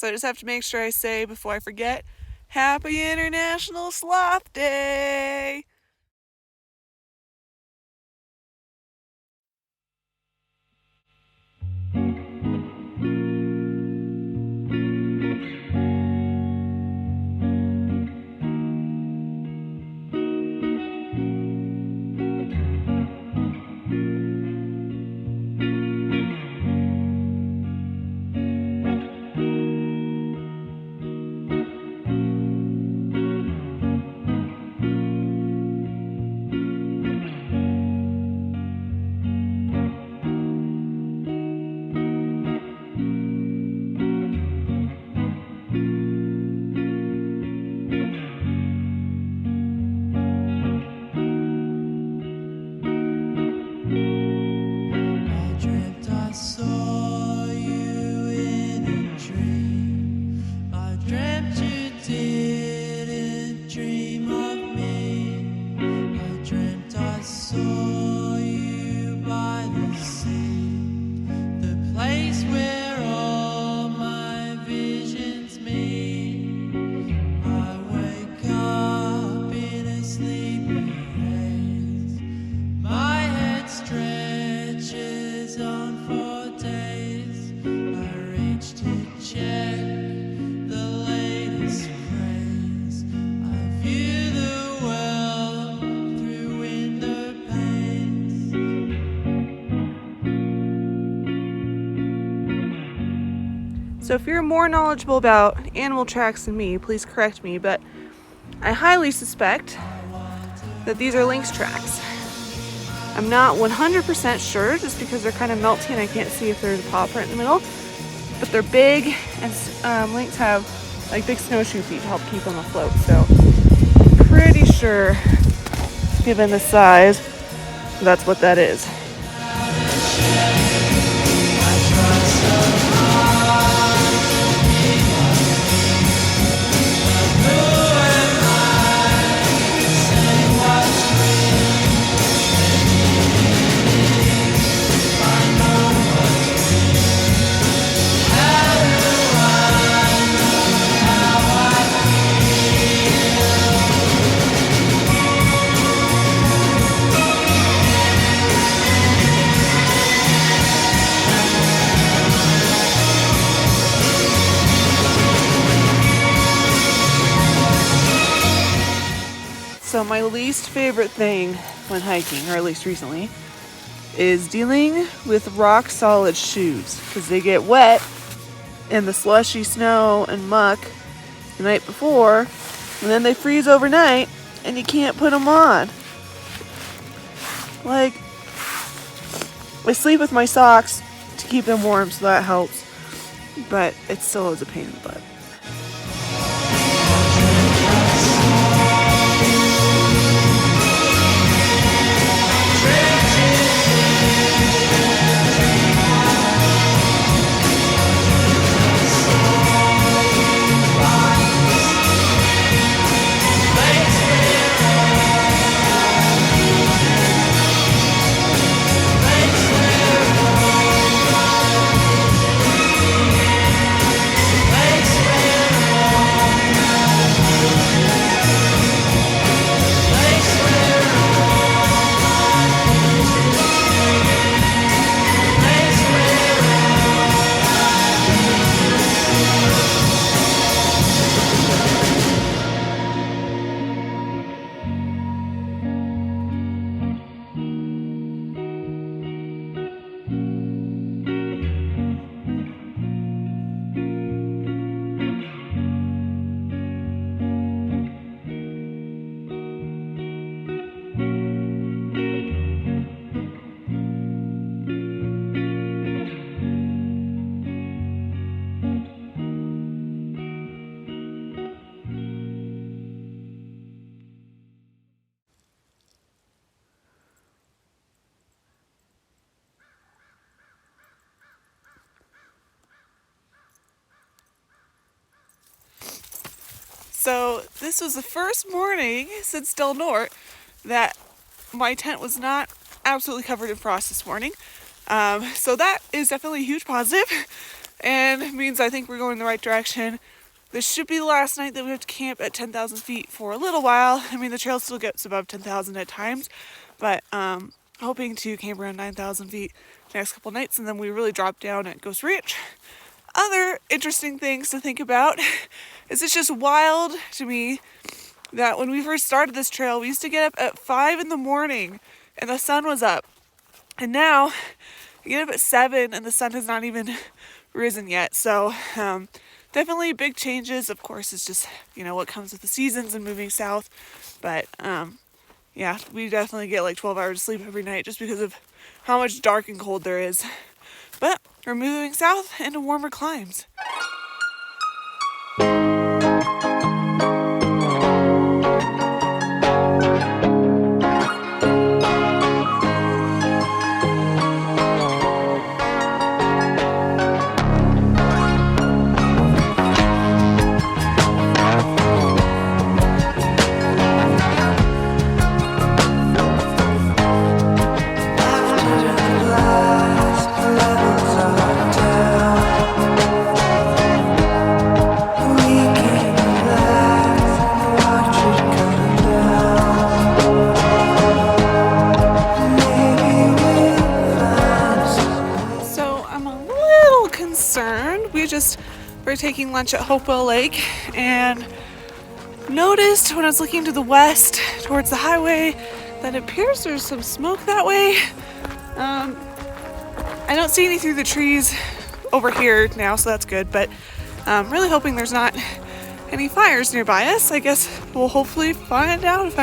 So I just have to make sure I say before I forget, Happy International Sloth Day! So if you're more knowledgeable about animal tracks than me, please correct me, but I highly suspect that these are lynx tracks. I'm not 100% sure just because they're kind of melty and I can't see if there's a paw print in the middle, but they're big and lynx have like big snowshoe feet to help keep them afloat, so pretty sure, given the size, that's what that is. So my least favorite thing when hiking, or at least recently, is dealing with rock solid shoes because they get wet in the slushy snow and muck the night before, and then they freeze overnight and you can't put them on. Like, I sleep with my socks to keep them warm, so that helps, but it still is a pain in the butt. So this was the first morning since Del Norte that my tent was not absolutely covered in frost this morning. So that is definitely a huge positive. and it means I think we're going in the right direction. This should be the last night that we have to camp at 10,000 feet for a little while. I mean, the trail still gets above 10,000 at times, but hoping to camp around 9,000 feet the next couple nights, and then we really drop down at Ghost Ranch. Other interesting things to think about is it's just wild to me that when we first started this trail, we used to get up at 5 in the morning and the sun was up. And now you get up at 7 and the sun has not even risen yet. So definitely big changes. Of course, it's just, what comes with the seasons and moving south. But yeah, we definitely get like 12 hours of sleep every night just because of how much dark and cold there is. But we're moving south into warmer climes. We're taking lunch at Hopewell Lake and noticed when I was looking to the west towards the highway that it appears there's some smoke that way. I don't see any through the trees over here now, so that's good, but I'm really hoping there's not any fires nearby us. I guess we'll hopefully find out if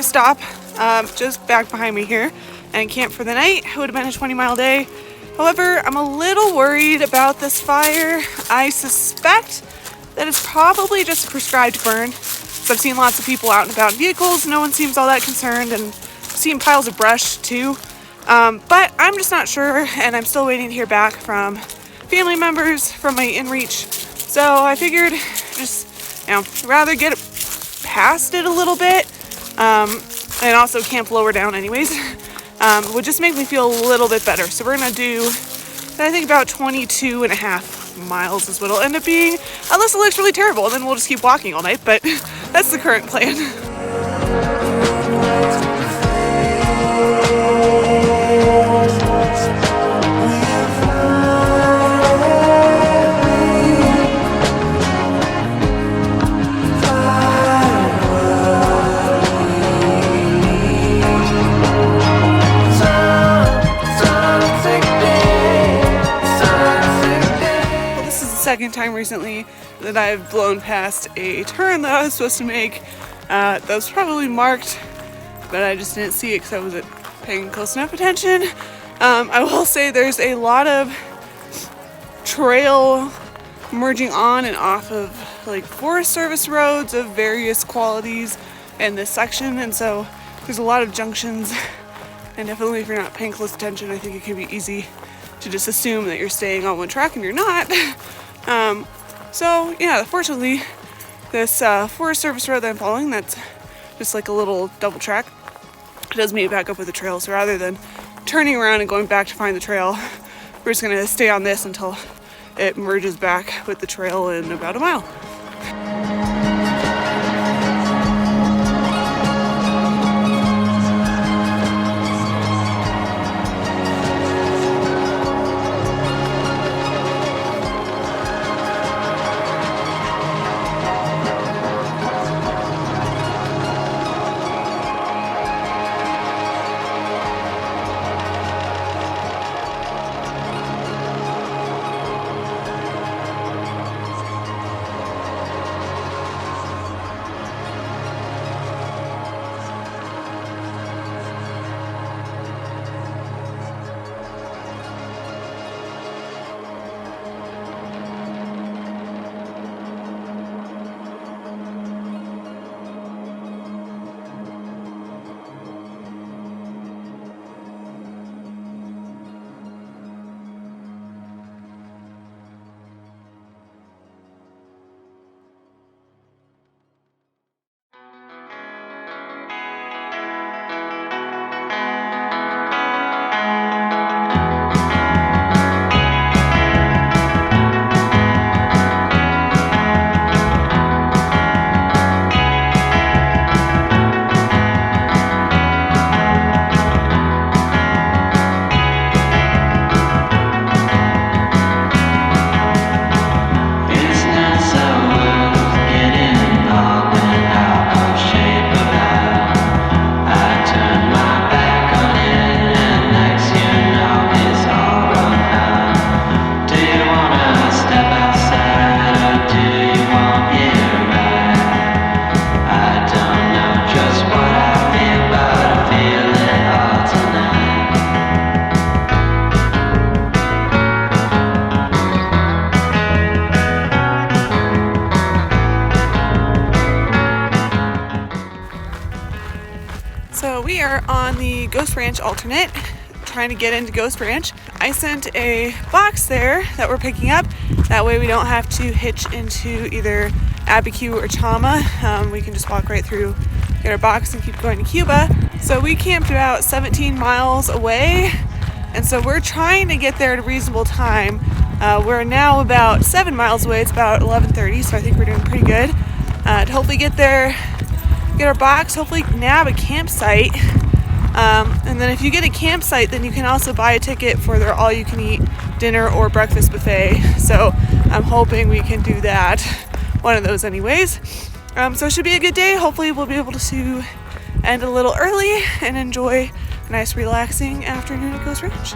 stop just back behind me here and camp for the night. It would have been a 20-mile day. However, I'm a little worried about this fire. I suspect that it's probably just a prescribed burn. So I've seen lots of people out and about in vehicles. No one seems all that concerned, and I've seen piles of brush too. But I'm just not sure, and I'm still waiting to hear back from family members from my inReach. So I figured just, rather get past it a little bit. And also camp lower down anyways, would just make me feel a little bit better. So we're going to do, I think, about 22 and a half miles is what it'll end up being, unless it looks really terrible, and then we'll just keep walking all night, but that's the current plan. Second time recently that I've blown past a turn that I was supposed to make that was probably marked, but I just didn't see it because I wasn't paying close enough attention. I will say there's a lot of trail merging on and off of like Forest Service roads of various qualities in this section, and so there's a lot of junctions, and definitely if you're not paying close attention, I think it can be easy to just assume that you're staying on one track and you're not. So yeah, fortunately this Forest Service road that I'm following, that's just like a little double track, it does meet back up with the trail. So rather than turning around and going back to find the trail, we're just gonna stay on this until it merges back with the trail in about a mile. on the Ghost Ranch alternate, trying to get into Ghost Ranch. I sent a box there that we're picking up. That way we don't have to hitch into either Abiquiu or Chama. We can just walk right through, get our box, and keep going to Cuba. So we camped about 17 miles away, and so we're trying to get there at a reasonable time. We're now about 7 miles away. It's about 11:30, so I think we're doing pretty good. To hopefully get there, get our box, hopefully nab a campsite. And then if you get a campsite, then you can also buy a ticket for their all-you-can-eat dinner or breakfast buffet. So I'm hoping we can do that. One of those anyways. So it should be a good day. Hopefully we'll be able to end a little early and enjoy a nice relaxing afternoon at Ghost Ranch.